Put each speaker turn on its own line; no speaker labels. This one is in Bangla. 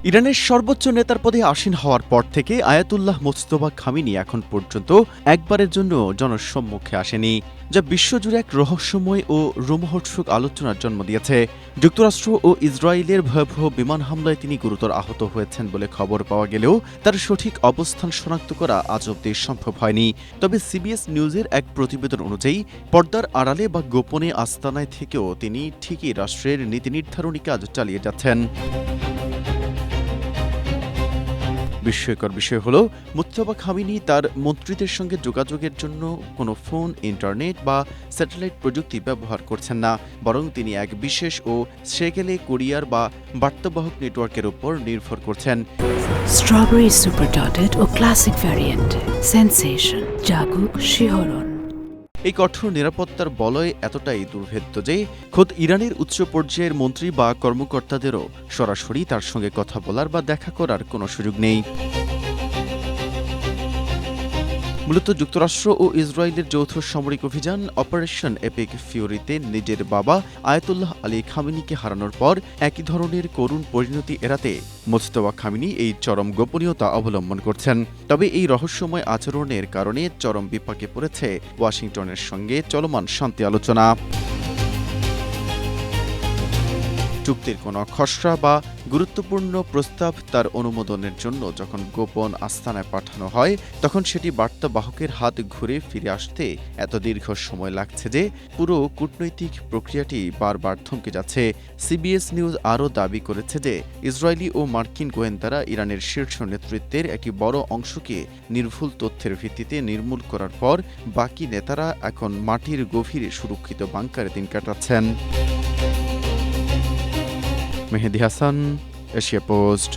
ইরানের সর্বোচ্চ নেতার পদে আসীন হওয়ার পর থেকে আয়াতুল্লাহ মোজতবা খামেনি এখন পর্যন্ত একবারের জন্য জনসম্মুখে আসেনি, যা বিশ্বজুড়ে এক রহস্যময় ও রোমহর্ষক আলোচনার জন্ম দিয়েছে। যুক্তরাষ্ট্র ও ইসরায়েলের ভয়াবহ বিমান হামলায় তিনি গুরুতর আহত হয়েছেন বলে খবর পাওয়া গেলেও তার সঠিক অবস্থান শনাক্ত করা আজ অবধি সম্ভব হয়নি। তবে সিবিএস নিউজের এক প্রতিবেদন অনুযায়ী পর্দার আড়ালে বা গোপনে আস্তানায় থেকেও তিনি ঠিকই রাষ্ট্রের নীতি নির্ধারণী কাজ চালিয়ে যাচ্ছেন। বিস্ময়কর বিষয় হল, মুজতবা খামেনি তার মন্ত্রীদের সঙ্গে যোগাযোগের জন্য কোনো ফোন, ইন্টারনেট বা স্যাটেলাইট প্রযুক্তি ব্যবহার করছেন না, বরং তিনি এক বিশেষ ও সেগেলে কুরিয়ার বা বার্তাবাহক নেটওয়ার্কের উপর নির্ভর করছেন।
স্ট্রবেরি সুপার ডটেড ও ক্লাসিক ভ্যারিয়েন্টে সেন্সেশন জাগুক শিহরণ।
এই কঠোর নিরাপত্তার বলয় এতটাই দুর্ভেদ্য যে খোদ ইরানের উচ্চ পর্যায়ের মন্ত্রী বা কর্মকর্তাদেরও সরাসরি তার সঙ্গে কথা বলার বা দেখা করার কোনো সুযোগ নেই। মূলত যুক্তরাষ্ট্র ও ইসরায়েলের যৌথ সামরিক অভিযান অপারেশন এপিক ফিউরিতে নিজের বাবা আয়াতুল্লাহ আলী খামেনিকে হারানোর পর একই ধরনের করুণ পরিণতি এড়াতে মোজতবা খামেনি এই চরম গোপনীয়তা অবলম্বন করছেন। তবে এই রহস্যময় আচরণের কারণে চরম বিপাকে পড়েছে ওয়াশিংটনের সঙ্গে চলমান শান্তি আলোচনা। চুক্তির কোনো খসড়া বা গুরুত্বপূর্ণ প্রস্তাব তার অনুমোদনের জন্য যখন গোপন আস্তানায় পাঠানো হয়, তখন সেটি বার্তাবাহকের হাত ঘুরে ফিরে আসতে এত দীর্ঘ সময় লাগছে যে পুরো কূটনৈতিক প্রক্রিয়াটি বারবার থমকে যাচ্ছে। সিবিএস নিউজ আরও দাবি করেছে যে ইসরায়েলি ও মার্কিন গোয়েন্দারা ইরানের শীর্ষ নেতৃত্বের একটি বড় অংশকে নির্ভুল তথ্যের ভিত্তিতে নির্মূল করার পর বাকি নেতারা এখন মাটির গভীরে সুরক্ষিত বাংকারে দিন কাটাচ্ছেন। মেহেদী হাসান, এশিয়া পোস্ট।